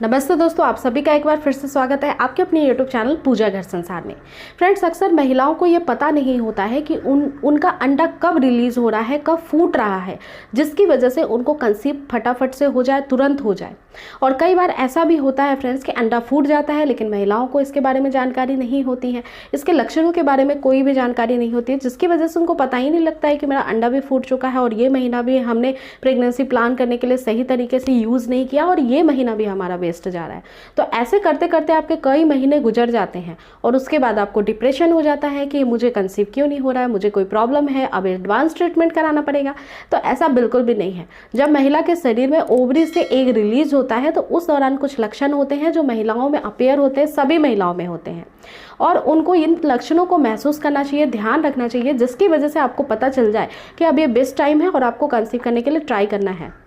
नमस्ते दोस्तों, आप सभी का एक बार फिर से स्वागत है आपके अपने यूट्यूब चैनल पूजा घर संसार में। फ्रेंड्स, अक्सर महिलाओं को ये पता नहीं होता है कि उनका अंडा कब रिलीज हो रहा है, कब फूट रहा है, जिसकी वजह से उनको कंसीव फटाफट से हो जाए, तुरंत हो जाए। और कई बार ऐसा भी होता है फ्रेंड्स कि अंडा फूट जाता है, लेकिन महिलाओं को इसके बारे में जानकारी नहीं होती है, इसके लक्षणों के बारे में कोई भी जानकारी नहीं होती है, जिसकी वजह से उनको पता ही नहीं लगता है कि मेरा अंडा भी फूट चुका है और ये महीना भी हमने प्रेगनेंसी प्लान करने के लिए सही तरीके से यूज़ नहीं किया और ये महीना भी हमारा वेस्ट जा रहा है। तो ऐसे करते करते आपके कई महीने गुजर जाते हैं और उसके बाद आपको डिप्रेशन हो जाता है कि मुझे कंसीव क्यों नहीं हो रहा है, मुझे कोई प्रॉब्लम है, अब एडवांस ट्रीटमेंट कराना पड़ेगा। तो ऐसा बिल्कुल भी नहीं है। जब महिला के शरीर में ओवरी से एग रिलीज होता है तो उस दौरान कुछ लक्षण होते हैं जो महिलाओं में अपीयर होते हैं, सभी महिलाओं में होते हैं, और उनको इन लक्षणों को महसूस करना चाहिए, ध्यान रखना चाहिए, जिसकी वजह से आपको पता चल जाए कि अब ये बेस्ट टाइम है और आपको कंसीव करने के लिए ट्राई करना है।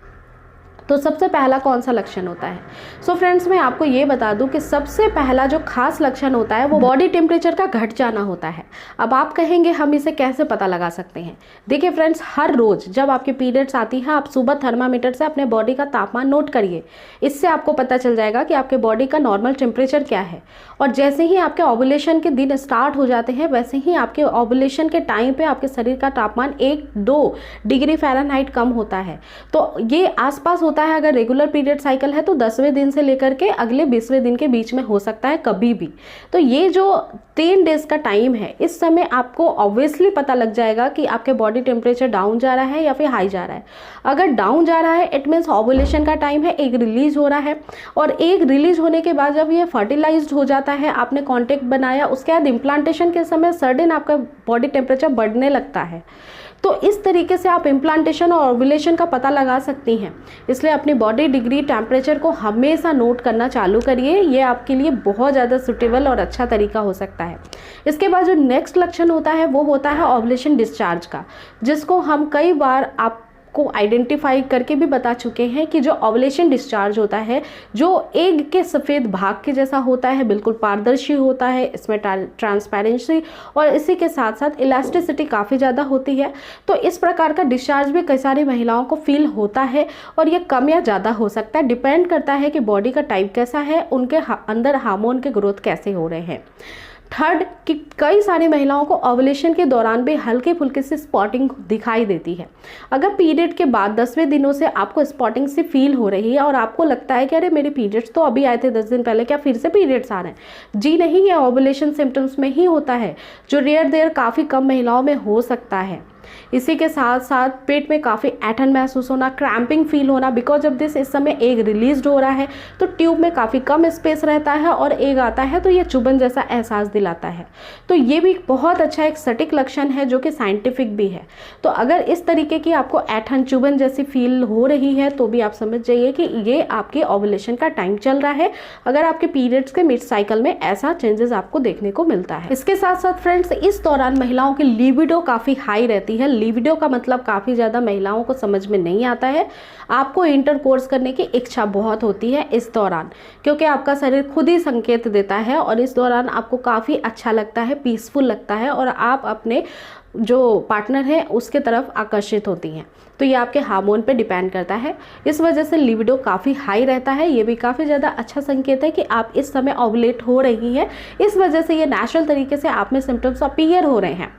तो सबसे पहला कौन सा लक्षण होता है? सो फ्रेंड्स, मैं आपको ये बता दूं कि सबसे पहला जो खास लक्षण होता है वो बॉडी टेम्परेचर का घट जाना होता है। अब आप कहेंगे हम इसे कैसे पता लगा सकते हैं? देखिए फ्रेंड्स, हर रोज़ जब आपके पीरियड्स आती हैं, आप सुबह थर्मामीटर से अपने बॉडी का तापमान नोट करिए। इससे आपको पता चल जाएगा कि आपके बॉडी का नॉर्मल टेम्परेचर क्या है। और जैसे ही आपके ओवुलेशन के दिन स्टार्ट हो जाते हैं, वैसे ही आपके ओवुलेशन के टाइम पे आपके शरीर का तापमान 1-2 डिग्री फ़ारेनहाइट कम होता है। तो ये आसपास होता है। अगर रेगुलर पीरियड साइकिल है तो 10वें दिन से लेकर के अगले 20वें दिन के बीच में हो सकता है कभी भी। तो ये जो 10 डेज का टाइम है, इस समय आपको ऑब्वियसली पता लग जाएगा कि आपके बॉडी टेम्परेचर डाउन जा रहा है या फिर हाई जा रहा है। अगर डाउन जा रहा है, इट मीन्स ओवुलेशन का टाइम है, एग रिलीज हो रहा है, और एग रिलीज होने के बाद जब ये फर्टिलाइज्ड हो जाता है, आपने कॉन्टेक्ट बनाया, उसके बाद इम्प्लांटेशन के समय सडन आपका बॉडी टेम्परेचर बढ़ने लगता है। तो इस तरीके से आप इम्प्लांटेशन और ओवुलेशन का पता लगा सकती हैं। इसलिए अपनी बॉडी डिग्री टेम्परेचर को हमेशा नोट करना चालू करिए। ये आपके लिए बहुत ज़्यादा सूटेबल और अच्छा तरीका हो सकता है। इसके बाद जो नेक्स्ट लक्षण होता है वो होता है ओवुलेशन डिस्चार्ज का, जिसको हम कई बार आपको आइडेंटिफाई करके भी बता चुके हैं कि जो ओवुलेशन डिस्चार्ज होता है, जो एग के सफ़ेद भाग के जैसा होता है, बिल्कुल पारदर्शी होता है, इसमें ट्रांसपेरेंसी और इसी के साथ साथ इलास्टिसिटी काफ़ी ज़्यादा होती है। तो इस प्रकार का डिस्चार्ज भी कई सारी महिलाओं को फील होता है और ये कम या ज़्यादा हो सकता है, डिपेंड करता है कि बॉडी का टाइप कैसा है, उनके अंदर हार्मोन के ग्रोथ कैसे हो रहे हैं। थर्ड, कि कई सारी महिलाओं को ओवुलेशन के दौरान भी हल्के फुल्के से स्पॉटिंग दिखाई देती है। अगर पीरियड के बाद 10वें दिनों से आपको स्पॉटिंग सी फील हो रही है और आपको लगता है कि अरे मेरे पीरियड्स तो अभी आए थे 10 दिन पहले, क्या फिर से पीरियड्स आ रहे हैं? जी नहीं, ये ओवुलेशन सिम्टम्स में ही होता है, जो रेयर देर काफ़ी कम महिलाओं में हो सकता है। इसी के साथ साथ पेट में काफ़ी ऐंठन महसूस होना, क्रैम्पिंग फील होना, बिकॉज ऑफ दिस इस समय एग रिलीज हो रहा है तो ट्यूब में काफ़ी कम स्पेस रहता है और एग आता है तो ये चुभन जैसा एहसास दिलाता है। तो ये भी बहुत अच्छा एक सटीक लक्षण है जो कि साइंटिफिक भी है। तो अगर इस तरीके की आपको ऐंठन चुभन जैसी फील हो रही है तो भी आप समझ जाइए कि ये आपके ओवुलेशन का टाइम चल रहा है, अगर आपके पीरियड्स के मिड साइकिल में ऐसा चेंजेस आपको देखने को मिलता है। इसके साथ साथ फ्रेंड्स, इस दौरान महिलाओं की लिबिडो काफ़ी हाई रहती है। लिबिडो का मतलब काफ़ी ज़्यादा महिलाओं को समझ में नहीं आता है। आपको इंटरकोर्स करने की इच्छा बहुत होती है इस दौरान, क्योंकि आपका शरीर खुद ही संकेत देता है और इस दौरान आपको काफ़ी अच्छा लगता है, पीसफुल लगता है और आप अपने जो पार्टनर है उसके तरफ आकर्षित होती हैं। तो ये आपके हार्मोन पे डिपेंड करता है। इस वजह से लिबिडो काफ़ी हाई रहता है। ये भी काफ़ी ज़्यादा अच्छा संकेत है कि आप इस समय ओवुलेट हो रही हैं। इस वजह से ये नेचुरल तरीके से आप में सिम्टम्स अपीयर हो रहे हैं।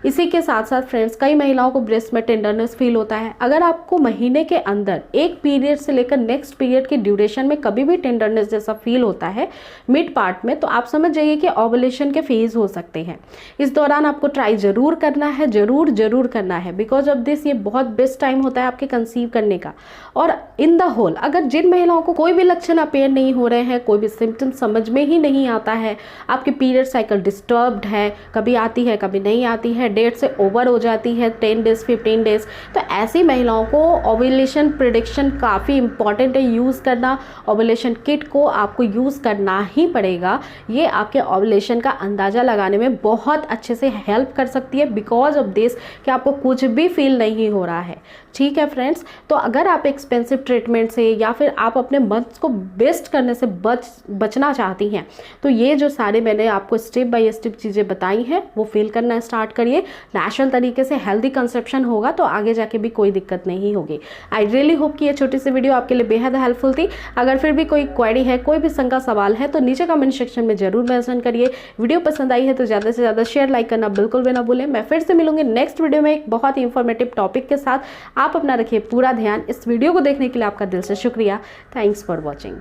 इसी के साथ साथ फ्रेंड्स, कई महिलाओं को ब्रेस्ट में टेंडरनेस फील होता है। अगर आपको महीने के अंदर एक पीरियड से लेकर नेक्स्ट पीरियड के ड्यूरेशन में कभी भी टेंडरनेस जैसा फील होता है मिड पार्ट में, तो आप समझ जाइए कि ओवुलेशन के फेज हो सकते हैं। इस दौरान आपको ट्राई जरूर करना है, जरूर करना है, बिकॉज ऑफ दिस ये बहुत बेस्ट टाइम होता है आपके कंसीव करने का। और इन द होल, अगर जिन महिलाओं को कोई भी लक्षण अपीयर नहीं हो रहे हैं, कोई भी सिम्टम समझ में ही नहीं आता है, आपकी पीरियड साइकिल डिस्टर्ब्ड है, कभी आती है कभी नहीं आती है, डेट से ओवर हो जाती है 10 डेज 15 डेज, तो ऐसी महिलाओं को ओवुलेशन प्रेडिक्शन काफ़ी इंपॉर्टेंट है यूज़ करना। ओवुलेशन किट को आपको यूज़ करना ही पड़ेगा। ये आपके ओवुलेशन का अंदाज़ा लगाने में बहुत अच्छे से हेल्प कर सकती है, बिकॉज ऑफ दिस कि आपको कुछ भी फील नहीं हो रहा है। ठीक है फ्रेंड्स, तो अगर आप एक्सपेंसिव ट्रीटमेंट से या फिर आप अपने मंथ्स को बेस्ट करने से बचना चाहती हैं, तो ये जो सारे मैंने आपको स्टेप बाय स्टेप चीज़ें बताई हैं वो फील करना स्टार्ट करिए। करिए, नेचुरल तरीके से हेल्दी कंसेप्शन होगा तो आगे जाके भी कोई दिक्कत नहीं होगी। आई रियली होप कि ये छोटी सी वीडियो आपके लिए बेहद हेल्पफुल थी। अगर फिर भी कोई क्वेरी है, कोई भी शंका सवाल है तो नीचे कमेंट सेक्शन में जरूर मेंशन करिए। वीडियो पसंद आई है तो ज़्यादा से ज़्यादा शेयर लाइक करना बिल्कुल भी ना भूलें। मैं फिर से मिलूंगी नेक्स्ट वीडियो में एक बहुत ही इंफॉर्मेटिव टॉपिक के साथ। आप अपना रखिए पूरा ध्यान। इस वीडियो को देखने के लिए आपका दिल से शुक्रिया। Thanks for watching.